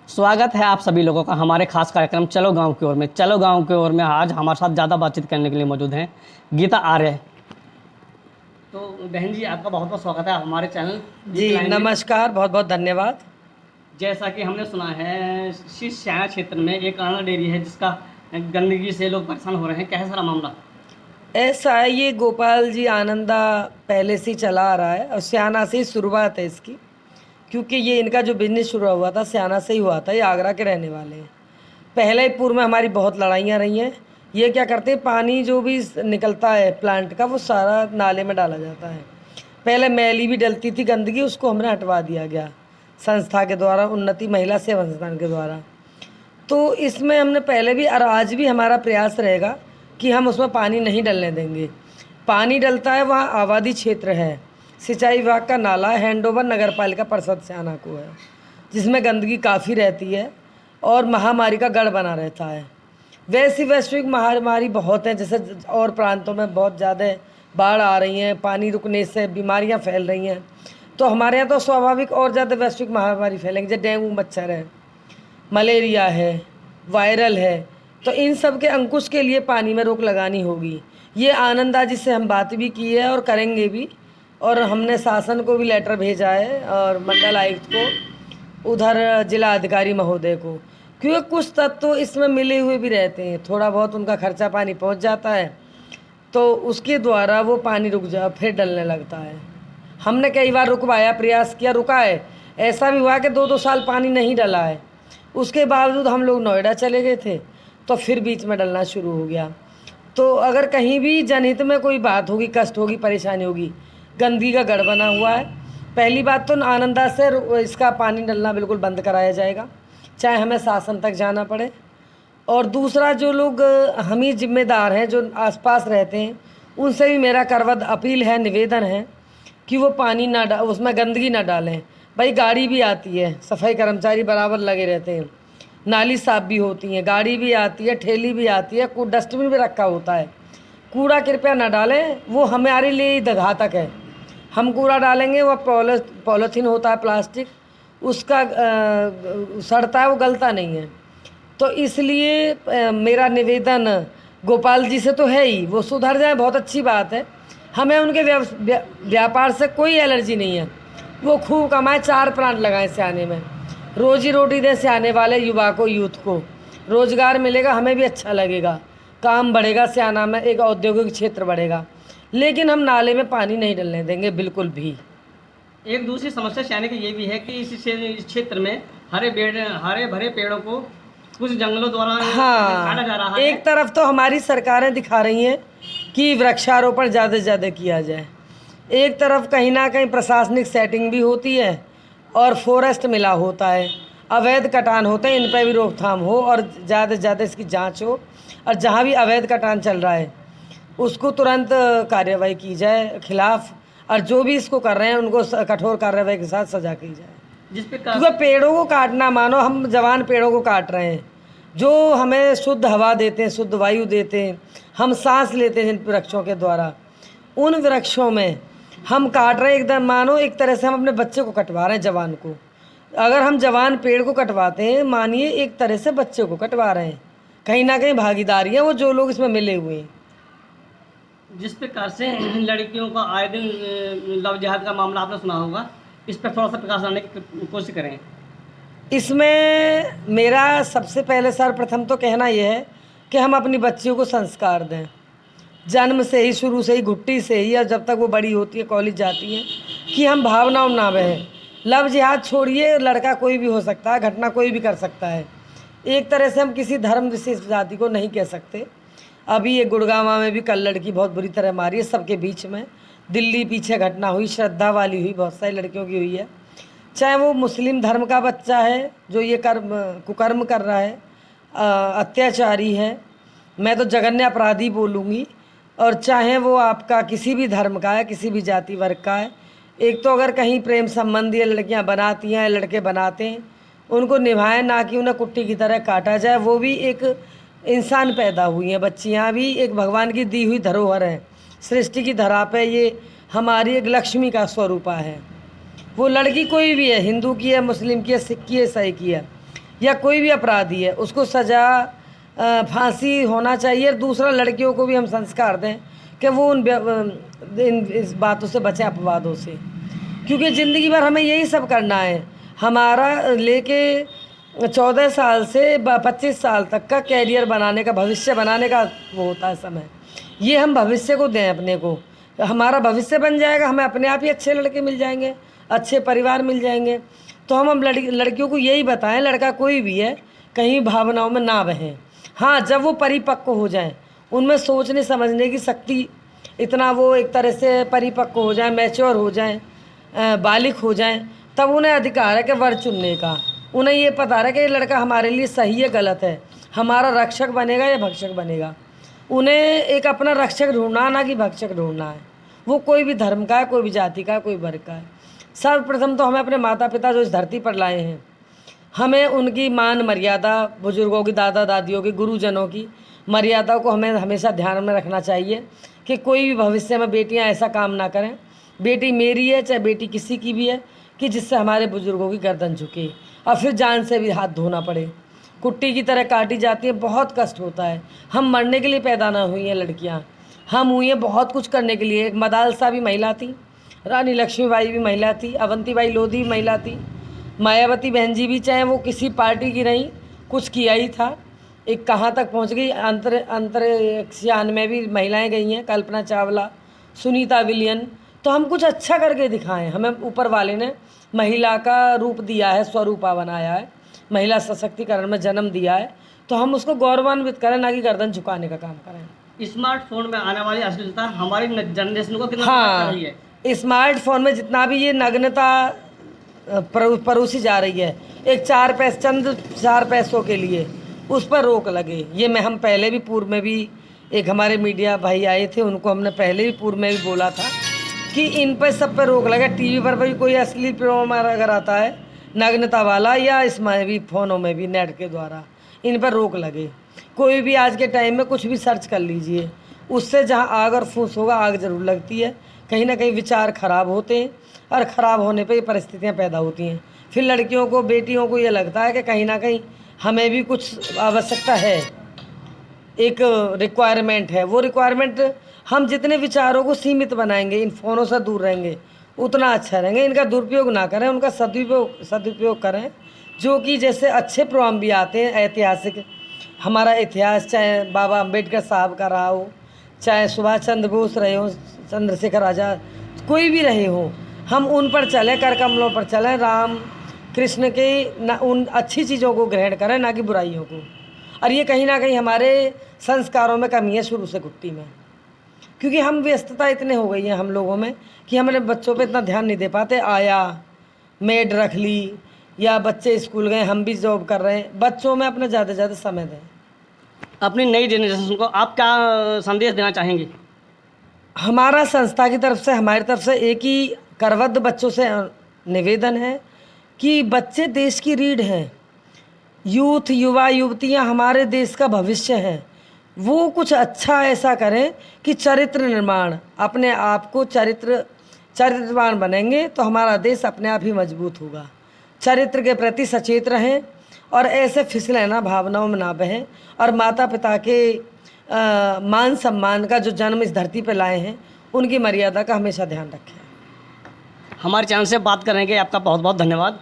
स्वागत है आप सभी लोगों का हमारे खास कार्यक्रम चलो गांव की ओर में। चलो गांव की ओर में आज हमारे साथ ज़्यादा बातचीत करने के लिए मौजूद हैं गीता आर्य। तो बहन जी, आपका बहुत बहुत स्वागत है हमारे चैनल जी लाइन में। नमस्कार, बहुत बहुत धन्यवाद। जैसा कि हमने सुना है शीश स्याना क्षेत्र में एक आनंद डेयरी है जिसका गंदगी से लोग परेशान हो रहे हैं। क्या है सारा मामला? ऐसा है, ये गोपाल जी आनंदा पहले से ही चला आ रहा है और स्याना से ही शुरुआत है इसकी, क्योंकि ये इनका जो बिजनेस शुरू हुआ था स्याना से ही हुआ था। ये आगरा के रहने वाले हैं। पहले ही पूर्व में हमारी बहुत लड़ाइयाँ रही हैं। ये क्या करते हैं, पानी जो भी निकलता है प्लांट का वो सारा नाले में डाला जाता है। पहले मैली भी डलती थी गंदगी, उसको हमने हटवा दिया गया संस्था के द्वारा, उन्नति महिला सेवा संस्थान के द्वारा। तो इसमें हमने पहले भी और आज भी हमारा प्रयास रहेगा कि हम उसमें पानी नहीं डलने देंगे। पानी डलता है वहाँ आबादी क्षेत्र है, सिंचाई विभाग का नाला हैंडओवर नगर पालिका परिषद स्याना को है, जिसमें गंदगी काफ़ी रहती है और महामारी का गढ़ बना रहता है। वैसी वैश्विक महामारी बहुत हैं, जैसे और प्रांतों में बहुत ज़्यादा बाढ़ आ रही हैं, पानी रुकने से बीमारियां फैल रही हैं। तो हमारे यहाँ तो स्वाभाविक और ज़्यादा वैश्विक महामारी फैलेंगी, जैसे डेंगू मच्छर है, मलेरिया है, वायरल है। तो इन सब के अंकुश के लिए पानी में रोक लगानी होगी। ये आनंदा जी से हम बात भी की है और करेंगे भी, और हमने शासन को भी लेटर भेजा है और मंडल आयुक्त को, उधर जिला अधिकारी महोदय को, क्योंकि कुछ तत्व तो इसमें मिले हुए भी रहते हैं। थोड़ा बहुत उनका खर्चा पानी पहुंच जाता है तो उसके द्वारा वो पानी रुक जा फिर डलने लगता है। हमने कई बार रुकवाया, प्रयास किया, रुका है। ऐसा भी हुआ कि 2-2 साल पानी नहीं डला है। उसके बावजूद हम लोग नोएडा चले गए थे तो फिर बीच में डलना शुरू हो गया। तो अगर कहीं भी जनहित में कोई बात होगी, कष्ट होगी, परेशानी होगी, गंदगी का गढ़ बना हुआ है। पहली बात तो आनंदा से इसका पानी डलना बिल्कुल बंद कराया जाएगा, चाहे हमें शासन तक जाना पड़े। और दूसरा, जो लोग हम ही जिम्मेदार हैं, जो आसपास रहते हैं, उनसे भी मेरा करवद अपील है, निवेदन है कि वो पानी ना उसमें गंदगी ना डालें। भाई गाड़ी भी आती है, सफाई कर्मचारी बराबर लगे रहते हैं, नाली साफ भी होती हैं, गाड़ी भी आती है, ठेली भी आती है, डस्टबिन भी रखा होता है। कूड़ा कृपया ना डालें, वो हमारे लिए घातक है। हम कूड़ा डालेंगे, वह पॉलीथीन होता है प्लास्टिक, उसका सड़ता है, वो गलता नहीं है। तो इसलिए मेरा निवेदन गोपाल जी से तो है ही, वो सुधर जाए बहुत अच्छी बात है। हमें उनके व्यापार से कोई एलर्जी नहीं है। वो खूब कमाए, 4 प्लांट लगाएं स्याने में, रोजी रोटी दें स्याने वाले युवा को, यूथ को रोजगार मिलेगा, हमें भी अच्छा लगेगा, काम बढ़ेगा, स्याना में एक औद्योगिक क्षेत्र बढ़ेगा। लेकिन हम नाले में पानी नहीं डलने देंगे बिल्कुल भी। एक दूसरी समस्या स्याने की ये भी है कि इस क्षेत्र में हरे भरे पेड़ों को कुछ जंगलों द्वारा काटा जा रहा हाँ, है। एक तरफ तो हमारी सरकारें दिखा रही हैं कि वृक्षारोपण ज़्यादा से ज़्यादा किया जाए, एक तरफ कहीं ना कहीं प्रशासनिक सेटिंग भी होती है और फॉरेस्ट मिला होता है, अवैध कटान होते हैं, इन पर भी रोकथाम हो और ज़्यादा से ज़्यादा इसकी जांच हो, और जहाँ भी अवैध कटान चल रहा है उसको तुरंत कार्रवाई की जाए खिलाफ, और जो भी इसको कर रहे हैं उनको कठोर कार्रवाई के साथ सजा की जाए। क्योंकि पेड़ों को काटना, मानो हम जवान पेड़ों को काट रहे हैं जो हमें शुद्ध हवा देते हैं, शुद्ध वायु देते हैं, हम सांस लेते हैं जिन वृक्षों के द्वारा, उन वृक्षों में हम काट रहे हैं। एकदम मानो एक तरह से हम अपने बच्चे को कटवा रहे हैं, जवान को। अगर हम जवान पेड़ को कटवाते हैं, मानिए एक तरह से बच्चे को कटवा रहे हैं। कहीं ना कहीं भागीदारी है वो जो लोग इसमें मिले हुए हैं। जिस प्रकार से लड़कियों का आए दिन लव जिहाद का मामला आपने सुना होगा, इस पर थोड़ा सा प्रकाश डालने की कोशिश करें। इसमें मेरा सबसे पहले सर्वप्रथम तो कहना यह है कि हम अपनी बच्चियों को संस्कार दें, जन्म से ही, शुरू से ही, घुट्टी से ही, और जब तक वो बड़ी होती है, कॉलेज जाती हैं, कि हम भावनाओं ना बहें। लव जिहाद छोड़िए, लड़का कोई भी हो सकता है, घटना कोई भी कर सकता है। एक तरह से हम किसी धर्म विशेष जाति को नहीं कह सकते। अभी ये गुड़गांव में भी कल लड़की बहुत बुरी तरह मारी है सबके बीच में। दिल्ली पीछे घटना हुई, श्रद्धा वाली हुई, बहुत सारी लड़कियों की हुई है। चाहे वो मुस्लिम धर्म का बच्चा है जो ये कुकर्म कर रहा है, अत्याचारी है, मैं तो जघन्य अपराधी बोलूँगी, और चाहे वो आपका किसी भी धर्म का है, किसी भी जाति वर्ग का है। एक तो अगर कहीं प्रेम संबंधी लड़कियां बनाती हैं, लड़के बनाते हैं, उनको निभाएं, ना कि उन्हें कुट्टी की तरह काटा जाए। वो भी एक इंसान पैदा हुई हैं, बच्चियां भी एक भगवान की दी हुई धरोहर है, सृष्टि की धरा पे ये हमारी एक लक्ष्मी का स्वरूपा है। वो लड़की कोई भी है, हिंदू की है, मुस्लिम की है, सिख की है, ईसाई की है, या कोई भी अपराधी है उसको सज़ा फांसी होना चाहिए। दूसरा, लड़कियों को भी हम संस्कार दें कि वो इस बातों से बचें, अपवादों से, क्योंकि ज़िंदगी भर हमें यही सब करना है। हमारा लेके 14 साल से 25 साल तक का कैरियर बनाने का, भविष्य बनाने का वो होता है समय। ये हम भविष्य को दें अपने को, हमारा भविष्य बन जाएगा, हमें अपने आप ही अच्छे लड़के मिल जाएंगे, अच्छे परिवार मिल जाएंगे। तो हम लड़कियों को यही बताएं, लड़का कोई भी है कहीं भावनाओं में ना बहें। हाँ, जब वो परिपक्व हो जाएं, उनमें सोचने समझने की शक्ति इतना वो एक तरह से परिपक्व हो जाए, मैच्योर हो जाएं, बालिग हो जाएं, तब उन्हें अधिकार है कि वर चुनने का। उन्हें ये पता है कि ये लड़का हमारे लिए सही है गलत है, हमारा रक्षक बनेगा या भक्षक बनेगा। उन्हें एक अपना रक्षक ढूंढना, ना कि भक्षक ढूंढना है। वो कोई भी धर्म का है, कोई भी जाति का है, कोई वर्ग का है। सर्वप्रथम तो हमें अपने माता पिता जो इस धरती पर लाए हैं, हमें उनकी मान मर्यादा, बुजुर्गों की, दादा दादियों की, गुरुजनों की मर्यादा को हमें हमेशा ध्यान में रखना चाहिए कि कोई भी भविष्य में बेटियां ऐसा काम ना करें। बेटी मेरी है चाहे बेटी किसी की भी है, कि जिससे हमारे बुजुर्गों की गर्दन झुके और फिर जान से भी हाथ धोना पड़े, कुट्टी की तरह काटी जाती है, बहुत कष्ट होता है। हम मरने के लिए पैदा ना हुई हैं लड़कियां, हम हुई हैं बहुत कुछ करने के लिए। एक मदालसा भी महिला थी, रानी लक्ष्मीबाई भी महिला थी, अवंतीबाई लोधी भी महिला थी, मायावती बहन जी भी, चाहे वो किसी पार्टी की रहीं, कुछ किया ही था। एक कहाँ तक पहुंच गई, अंतरिक्षयान में भी महिलाएं गई हैं, कल्पना चावला, सुनीता विलियन। तो हम कुछ अच्छा करके दिखाएं, हमें ऊपर वाले ने महिला का रूप दिया है, स्वरूपा बनाया है, महिला सशक्तिकरण में जन्म दिया है, तो हम उसको गौरवान्वित करें, ना कि गर्दन झुकाने का काम करें। स्मार्टफोन में आने वाली अश्लीलता हमारी जनरेशन को कितना प्रभावित कर रही है? हाँ, स्मार्टफोन में जितना भी ये नग्नता परोसी जा रही है, एक चंद 4 पैसों के लिए, उस पर रोक लगे। ये हम पहले भी पूर्व में भी, एक हमारे मीडिया भाई आए थे, उनको हमने पहले भी पूर्व में भी बोला था कि इन पर सब पे रोक लगे। टीवी पर भी कोई असली प्रोग्राम अगर आता है नग्नता वाला, या इसमें भी फ़ोनों में भी नेट के द्वारा, इन पर रोक लगे। कोई भी आज के टाइम में कुछ भी सर्च कर लीजिए, उससे जहाँ आग और फूस होगा, आग ज़रूर लगती है। कहीं ना कहीं विचार खराब होते हैं, और ख़राब होने पे ये परिस्थितियाँ पैदा होती हैं। फिर लड़कियों को, बेटियों को ये लगता है कि कहीं ना कहीं हमें भी कुछ आवश्यकता है, एक रिक्वायरमेंट है। वो रिक्वायरमेंट हम जितने विचारों को सीमित बनाएंगे, इन फ़ोनों से दूर रहेंगे, उतना अच्छा रहेंगे। इनका दुरुपयोग ना करें, उनका सदुपयोग करें। जो कि जैसे अच्छे प्रोग्राम भी आते हैं ऐतिहासिक, हमारा इतिहास, चाहे बाबा अम्बेडकर साहब का रहा हो, चाहे सुभाष चंद्र बोस रहे हो, चंद्रशेखर आज़ाद, कोई भी रहे हो, हम उन पर चलें, कर कमलों पर चलें, राम कृष्ण के उन अच्छी चीज़ों को ग्रहण करें, ना कि बुराइयों को। और ये कहीं ना कहीं हमारे संस्कारों में कमी है शुरू से कुट्टी में, क्योंकि हम व्यस्तता इतने हो गई है हम लोगों में कि हमारे बच्चों पे इतना ध्यान नहीं दे पाते। आया, मेड रख ली, या बच्चे स्कूल गए, हम भी जॉब कर रहे हैं, बच्चों में अपना ज़्यादा से ज़्यादा समय दें। अपनी नई जनरेशन को आप क्या संदेश देना चाहेंगे? हमारा संस्था की तरफ से, हमारी तरफ से एक ही करवद्ध बच्चों से निवेदन है कि बच्चे देश की रीढ़ हैं, यूथ, युवा युवतियाँ हमारे देश का भविष्य हैं। वो कुछ अच्छा ऐसा करें कि चरित्र निर्माण, अपने आप को चरित्रवान बनेंगे तो हमारा देश अपने आप ही मजबूत होगा। चरित्र के प्रति सचेत रहें, और ऐसे फिसलें ना, भावनाओं में ना बहें, और माता पिता के मान सम्मान का जो जन्म इस धरती पर लाए हैं, उनकी मर्यादा का हमेशा ध्यान रखें। हमारे चैनल से बात करने के आपका बहुत बहुत धन्यवाद।